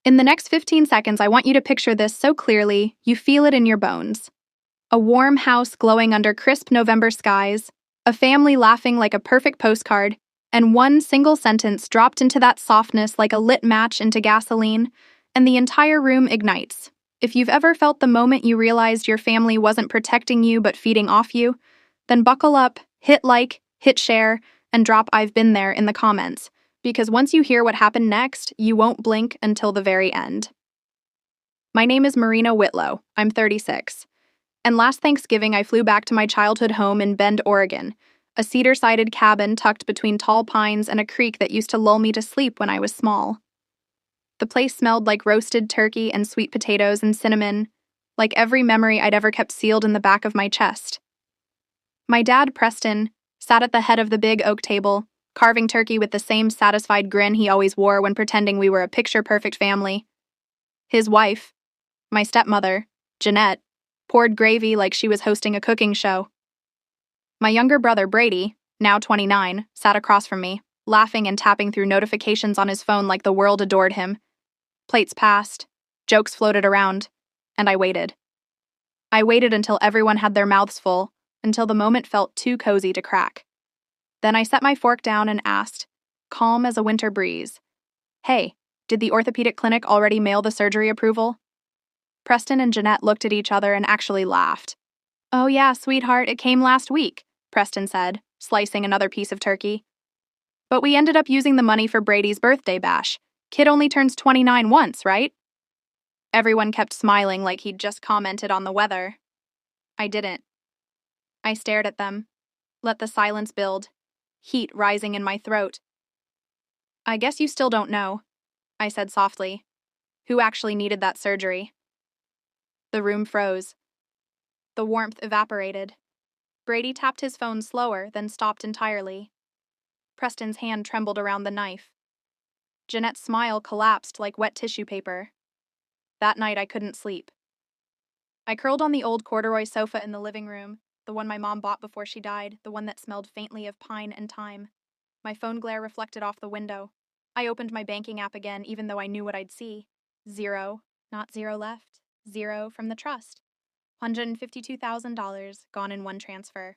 In the next 15 seconds, I want you to picture this so clearly, you feel it in your bones. A warm house glowing under crisp November skies, a family laughing like a perfect postcard, and one single sentence dropped into that softness like a lit match into gasoline, and the entire room ignites. If you've ever felt the moment you realized your family wasn't protecting you but feeding off you, then buckle up, hit like, hit share, and drop "I've been there" in the comments, because once you hear what happened next, you won't blink until the very end. My name is Marina Whitlow. I'm 36. And last Thanksgiving, I flew back to my childhood home in Bend, Oregon, a cedar-sided cabin tucked between tall pines and a creek that used to lull me to sleep when I was small. The place smelled like roasted turkey and sweet potatoes and cinnamon, like every memory I'd ever kept sealed in the back of my chest. My dad, Preston, sat at the head of the big oak table, carving turkey with the same satisfied grin he always wore when pretending we were a picture-perfect family. His wife, my stepmother, Jeanette, poured gravy like she was hosting a cooking show. My younger brother, Brady, now 29, sat across from me, laughing and tapping through notifications on his phone like the world adored him. Plates passed, jokes floated around, and I waited. I waited until everyone had their mouths full, until the moment felt too cozy to crack. Then I set my fork down and asked, calm as a winter breeze, "Hey, did the orthopedic clinic already mail the surgery approval?" Preston and Jeanette looked at each other and actually laughed. "Oh yeah, sweetheart, it came last week," Preston said, slicing another piece of turkey. "But we ended up using the money for Brady's birthday bash. Kid only turns 29 once, right?" Everyone kept smiling like he'd just commented on the weather. I didn't. I stared at them, let the silence build, heat rising in my throat. "I guess you still don't know," I said softly, "who actually needed that surgery." The room froze. The warmth evaporated. Brady tapped his phone slower, then stopped entirely. Preston's hand trembled around the knife. Jeanette's smile collapsed like wet tissue paper. That night I couldn't sleep. I curled on the old corduroy sofa in the living room, the one my mom bought before she died, the one that smelled faintly of pine and thyme. My phone glare reflected off the window. I opened my banking app again, even though I knew what I'd see. Zero, not zero left. Zero from the trust. $152,000 gone in one transfer.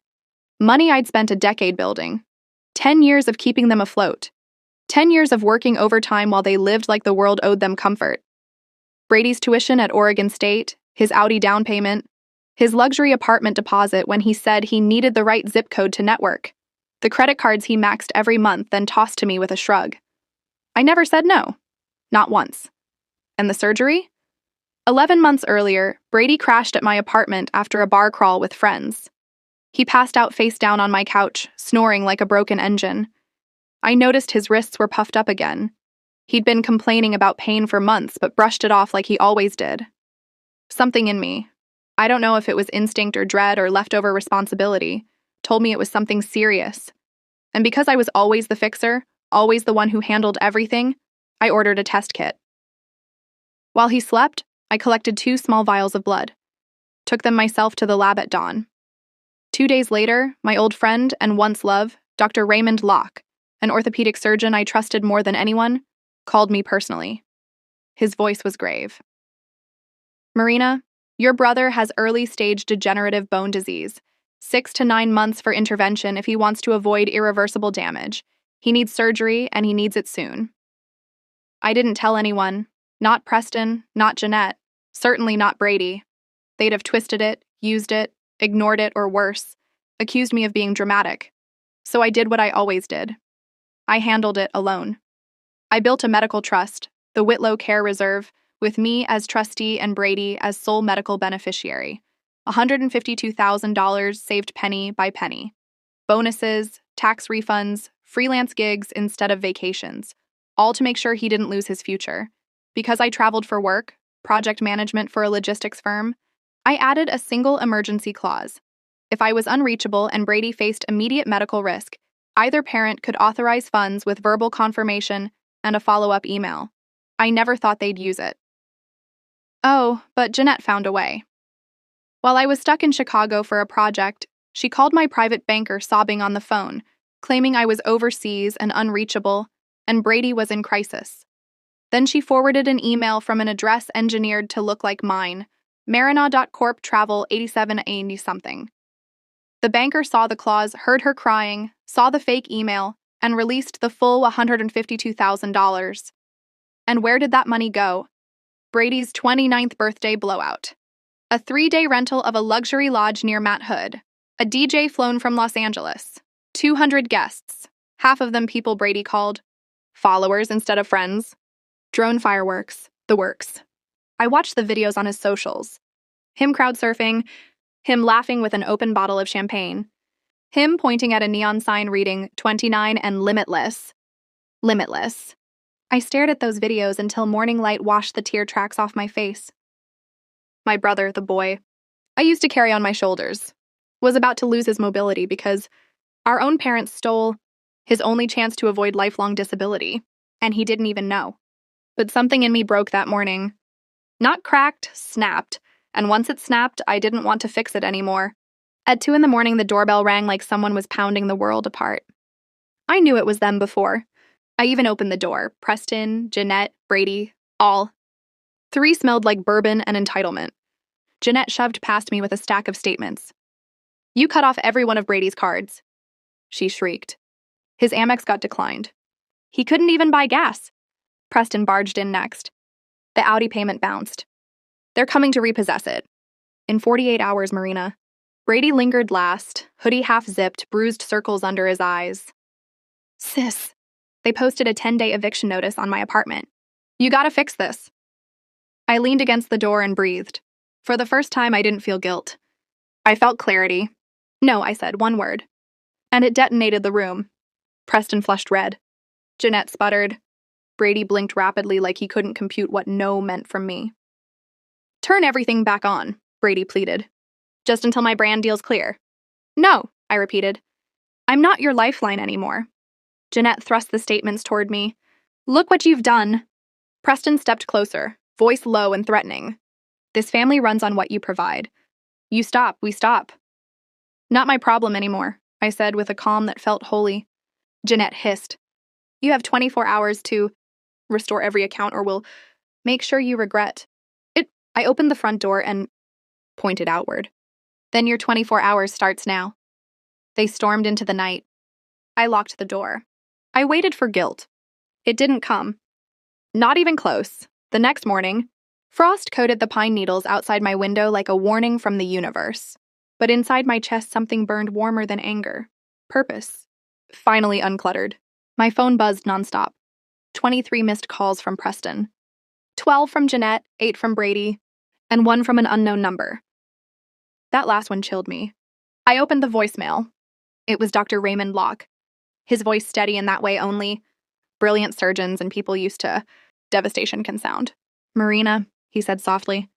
Money I'd spent a decade building. 10 years of keeping them afloat. 10 years of working overtime while they lived like the world owed them comfort. Brady's tuition at Oregon State, his Audi down payment, his luxury apartment deposit when he said he needed the right zip code to network, the credit cards he maxed every month then tossed to me with a shrug. I never said no. Not once. And the surgery? 11 months earlier, Brady crashed at my apartment after a bar crawl with friends. He passed out face down on my couch, snoring like a broken engine. I noticed his wrists were puffed up again. He'd been complaining about pain for months, but brushed it off like he always did. Something in me, I don't know if it was instinct or dread or leftover responsibility, told me it was something serious. And because I was always the fixer, always the one who handled everything, I ordered a test kit. While he slept, I collected 2 small vials of blood. Took them myself to the lab at dawn. 2 days later, my old friend and once love, Dr. Raymond Locke, an orthopedic surgeon I trusted more than anyone, called me personally. His voice was grave. "Marina, your brother has early-stage degenerative bone disease. 6 to 9 months for intervention if he wants to avoid irreversible damage. He needs surgery, and he needs it soon." I didn't tell anyone. Not Preston, not Jeanette, certainly not Brady. They'd have twisted it, used it, ignored it, or worse, accused me of being dramatic. So I did what I always did. I handled it alone. I built a medical trust, the Whitlow Care Reserve, with me as trustee and Brady as sole medical beneficiary. $152,000 saved penny by penny. Bonuses, tax refunds, freelance gigs instead of vacations, all to make sure he didn't lose his future. Because I traveled for work, project management for a logistics firm, I added a single emergency clause. If I was unreachable and Brady faced immediate medical risk, either parent could authorize funds with verbal confirmation and a follow-up email. I never thought they'd use it. Oh, but Jeanette found a way. While I was stuck in Chicago for a project, she called my private banker sobbing on the phone, claiming I was overseas and unreachable, and Brady was in crisis. Then she forwarded an email from an address engineered to look like mine, Marina.corp travel 8780 something. The banker saw the clause, heard her crying, saw the fake email, and released the full $152,000. And where did that money go? Brady's 29th birthday blowout. A 3-day rental of a luxury lodge near Mount Hood. A DJ flown from Los Angeles. 200 guests. Half of them people Brady called followers instead of friends. Drone fireworks. The works. I watched the videos on his socials. Him crowd surfing. Him laughing with an open bottle of champagne. Him pointing at a neon sign reading 29 and limitless. Limitless. I stared at those videos until morning light washed the tear tracks off my face. My brother, the boy, I used to carry on my shoulders, was about to lose his mobility because our own parents stole his only chance to avoid lifelong disability, and he didn't even know. But something in me broke that morning. Not cracked, snapped, and once it snapped, I didn't want to fix it anymore. At 2 a.m, the doorbell rang like someone was pounding the world apart. I knew it was them before. I even opened the door. Preston, Jeanette, Brady, all. 3 smelled like bourbon and entitlement. Jeanette shoved past me with a stack of statements. "You cut off every one of Brady's cards," she shrieked. His Amex got declined. He couldn't even buy gas. Preston barged in next. The Audi payment bounced. "They're coming to repossess it." In 48 hours, Marina. Brady lingered last, hoodie half-zipped, bruised circles under his eyes. "Sis." They posted a 10-day eviction notice on my apartment. "You gotta fix this." I leaned against the door and breathed. For the first time, I didn't feel guilt. I felt clarity. "No," I said, one word. And it detonated the room. Preston flushed red. Jeanette sputtered. Brady blinked rapidly like he couldn't compute what no meant from me. "Turn everything back on," Brady pleaded. "Just until my brand deal's clear." "No," I repeated. "I'm not your lifeline anymore." Jeanette thrust the statements toward me. "Look what you've done." Preston stepped closer, voice low and threatening. "This family runs on what you provide. You stop, we stop." "Not my problem anymore," I said with a calm that felt holy. Jeanette hissed. "You have 24 hours to restore every account or we'll make sure you regret it." I opened the front door and pointed outward. "Then your 24 hours starts now." They stormed into the night. I locked the door. I waited for guilt. It didn't come. Not even close. The next morning, frost coated the pine needles outside my window like a warning from the universe. But inside my chest, something burned warmer than anger. Purpose. Finally uncluttered. My phone buzzed nonstop. 23 missed calls from Preston. 12 from Jeanette, 8 from Brady, and 1 from an unknown number. That last one chilled me. I opened the voicemail. It was Dr. Raymond Locke. His voice steady in that way only brilliant surgeons and people used to devastation can sound. "Marina," he said softly,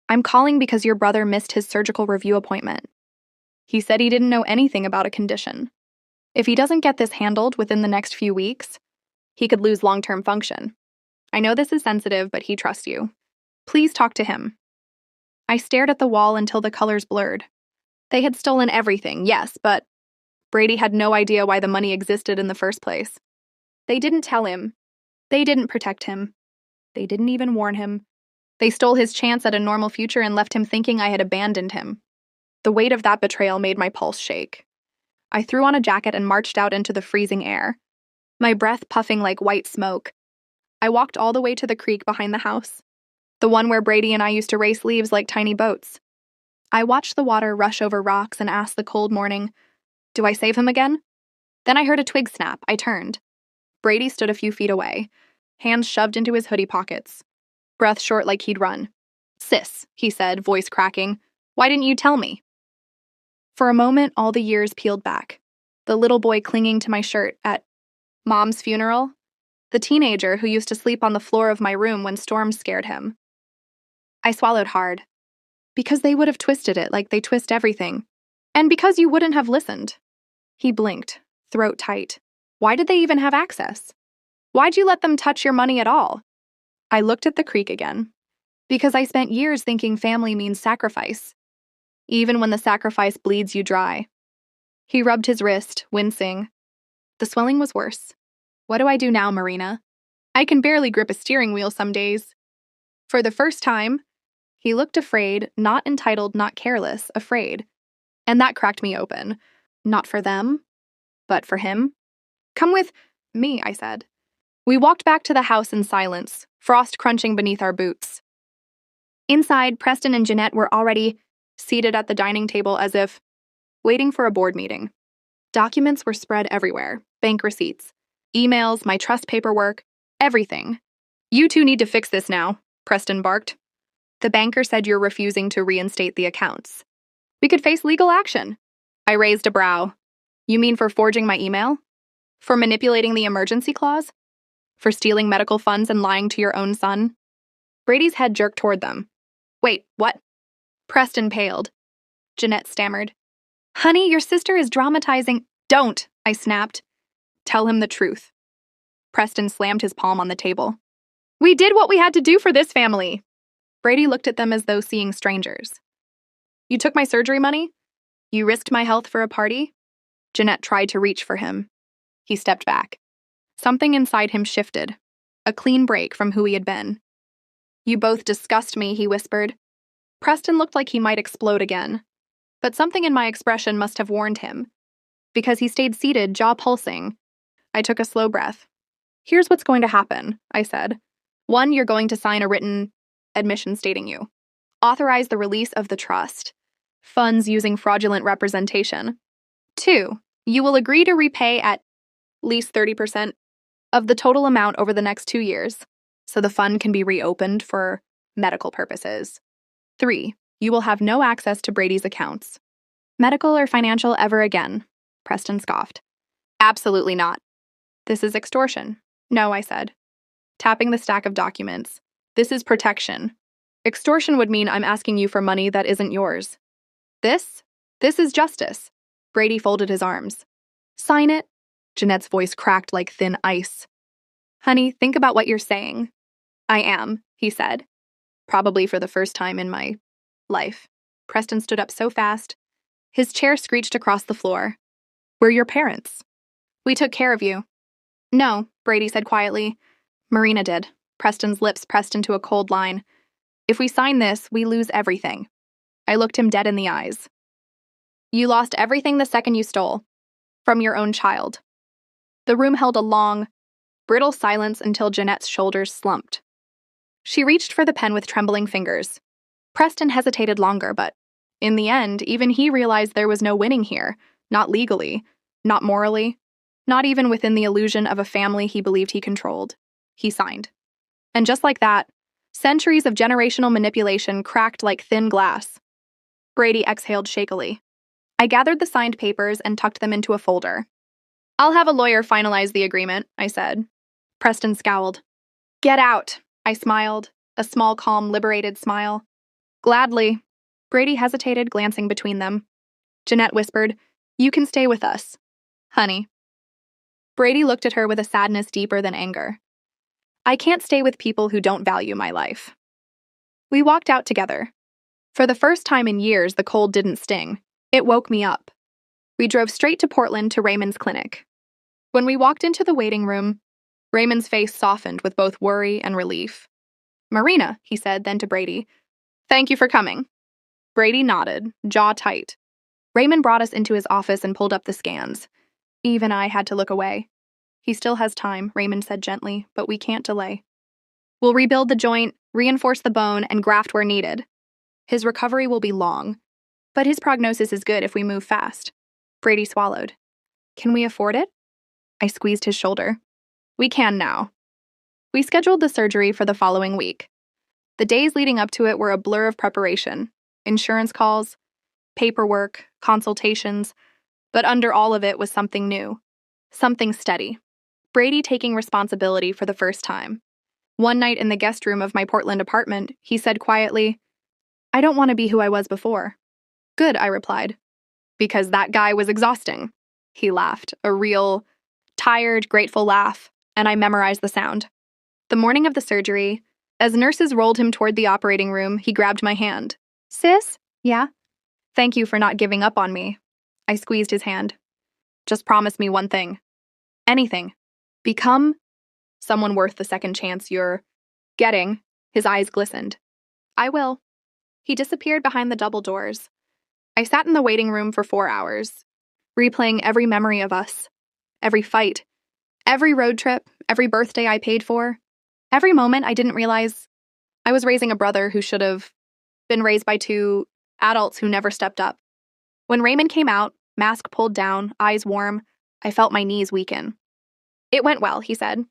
"I'm calling because your brother missed his surgical review appointment. He said he didn't know anything about a condition. If he doesn't get this handled within the next few weeks, he could lose long-term function. I know this is sensitive, but he trusts you. Please talk to him." I stared at the wall until the colors blurred. They had stolen everything, yes, but Brady had no idea why the money existed in the first place. They didn't tell him. They didn't protect him. They didn't even warn him. They stole his chance at a normal future and left him thinking I had abandoned him. The weight of that betrayal made my pulse shake. I threw on a jacket and marched out into the freezing air, my breath puffing like white smoke. I walked all the way to the creek behind the house, the one where Brady and I used to race leaves like tiny boats. I watched the water rush over rocks and asked the cold morning, "Do I save him again?" Then I heard a twig snap. I turned. Brady stood a few feet away, hands shoved into his hoodie pockets, breath short like he'd run. "Sis," he said, voice cracking, "why didn't you tell me?" For a moment, all the years peeled back. The little boy clinging to my shirt at Mom's funeral, the teenager who used to sleep on the floor of my room when storms scared him. I swallowed hard. Because they would have twisted it like they twist everything. And because you wouldn't have listened. He blinked, throat tight. Why did they even have access? Why'd you let them touch your money at all? I looked at the creek again. Because I spent years thinking family means sacrifice. Even when the sacrifice bleeds you dry. He rubbed his wrist, wincing. The swelling was worse. "What do I do now, Marina?" I can barely grip a steering wheel some days. For the first time, he looked afraid, not entitled, not careless, afraid. And that cracked me open. Not for them, but for him. Come with me, I said. We walked back to the house in silence, frost crunching beneath our boots. Inside, Preston and Jeanette were already seated at the dining table as if waiting for a board meeting. Documents were spread everywhere, bank receipts, emails, my trust paperwork, everything. You two need to fix this now, Preston barked. The banker said you're refusing to reinstate the accounts. We could face legal action. I raised a brow. You mean for forging my email? For manipulating the emergency clause? For stealing medical funds and lying to your own son? Brady's head jerked toward them. Wait, what? Preston paled. Jeanette stammered. Honey, your sister is dramatizing. Don't, I snapped. Tell him the truth. Preston slammed his palm on the table. We did what we had to do for this family. Brady looked at them as though seeing strangers. You took my surgery money? You risked my health for a party? Jeanette tried to reach for him. He stepped back. Something inside him shifted. A clean break from who he had been. You both disgust me, he whispered. Preston looked like he might explode again. But something in my expression must have warned him. Because he stayed seated, jaw pulsing. I took a slow breath. Here's what's going to happen, I said. 1, you're going to sign a written admission stating you authorize the release of the trust, funds using fraudulent representation. 2, you will agree to repay at least 30% of the total amount over the next 2 years, so the fund can be reopened for medical purposes. 3, you will have no access to Brady's accounts. Medical or financial ever again, Preston scoffed. Absolutely not. This is extortion. No, I said, tapping the stack of documents. This is protection. Extortion would mean I'm asking you for money that isn't yours. This is justice. Brady folded his arms. Sign it. Jeanette's voice cracked like thin ice. Honey, think about what you're saying. I am, he said. Probably for the first time in my life. Preston stood up so fast. His chair screeched across the floor. We're your parents. We took care of you. No, Brady said quietly. Marina did. Preston's lips pressed into a cold line. If we sign this, we lose everything. I looked him dead in the eyes. You lost everything the second you stole. From your own child. The room held a long, brittle silence until Jeanette's shoulders slumped. She reached for the pen with trembling fingers. Preston hesitated longer, but in the end, even he realized there was no winning here. Not legally, not morally, not even within the illusion of a family he believed he controlled. He signed. And just like that, centuries of generational manipulation cracked like thin glass. Brady exhaled shakily. I gathered the signed papers and tucked them into a folder. I'll have a lawyer finalize the agreement, I said. Preston scowled. Get out, I smiled, a small, calm, liberated smile. Gladly. Brady hesitated, glancing between them. Jeanette whispered, You can stay with us, honey. Brady looked at her with a sadness deeper than anger. I can't stay with people who don't value my life. We walked out together. For the first time in years, the cold didn't sting. It woke me up. We drove straight to Portland to Raymond's clinic. When we walked into the waiting room, Raymond's face softened with both worry and relief. Marina, he said, then to Brady, thank you for coming. Brady nodded, jaw tight. Raymond brought us into his office and pulled up the scans. Eve and I had to look away. He still has time, Raymond said gently, but we can't delay. We'll rebuild the joint, reinforce the bone, and graft where needed. His recovery will be long, but his prognosis is good if we move fast. Brady swallowed. Can we afford it? I squeezed his shoulder. We can now. We scheduled the surgery for the following week. The days leading up to it were a blur of preparation. Insurance calls, paperwork, consultations, but under all of it was something new. Something steady. Brady taking responsibility for the first time. One night in the guest room of my Portland apartment, he said quietly, I don't want to be who I was before. Good, I replied. Because that guy was exhausting. He laughed, a real, tired, grateful laugh, and I memorized the sound. The morning of the surgery, as nurses rolled him toward the operating room, he grabbed my hand. Sis? Yeah? Thank you for not giving up on me. I squeezed his hand. Just promise me one thing. Anything. Become Someone worth the second chance you're getting. His eyes glistened. I will. He disappeared behind the double doors. I sat in the waiting room for 4 hours, replaying every memory of us, every fight, every road trip, every birthday I paid for, every moment I didn't realize I was raising a brother who should have been raised by 2 adults who never stepped up. When Raymond came out, mask pulled down, eyes warm, I felt my knees weaken. It went well, he said.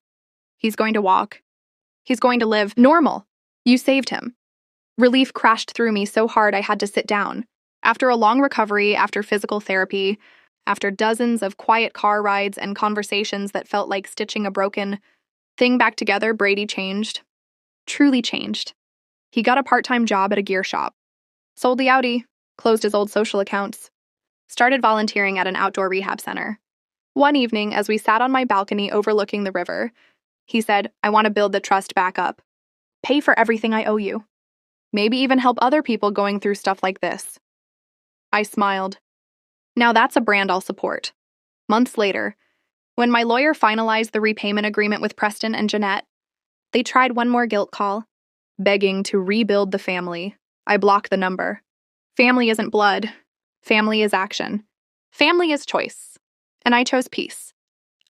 He's going to walk. He's going to live normal. You saved him. Relief crashed through me so hard I had to sit down. After a long recovery, after physical therapy, after dozens of quiet car rides and conversations that felt like stitching a broken thing back together, Brady changed. Truly changed. He got a part-time job at a gear shop, sold the Audi, closed his old social accounts, started volunteering at an outdoor rehab center. One evening, as we sat on my balcony overlooking the river, he said, I want to build the trust back up. Pay for everything I owe you. Maybe even help other people going through stuff like this. I smiled. Now that's a brand I'll support. Months later, when my lawyer finalized the repayment agreement with Preston and Jeanette, they tried one more guilt call, begging to rebuild the family. I blocked the number. Family isn't blood. Family is action. Family is choice. And I chose peace.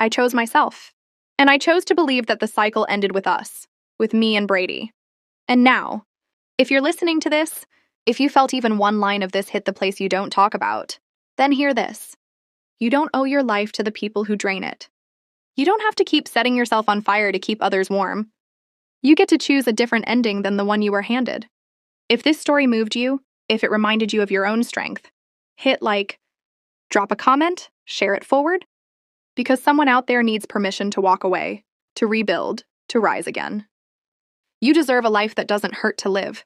I chose myself. And I chose to believe that the cycle ended with us, with me and Brady. And now, if you're listening to this, if you felt even one line of this hit the place you don't talk about, then hear this. You don't owe your life to the people who drain it. You don't have to keep setting yourself on fire to keep others warm. You get to choose a different ending than the one you were handed. If this story moved you, if it reminded you of your own strength, hit like, drop a comment, share it forward, because someone out there needs permission to walk away, to rebuild, to rise again. You deserve a life that doesn't hurt to live.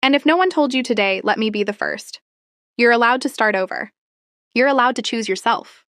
And if no one told you today, let me be the first. You're allowed to start over. You're allowed to choose yourself.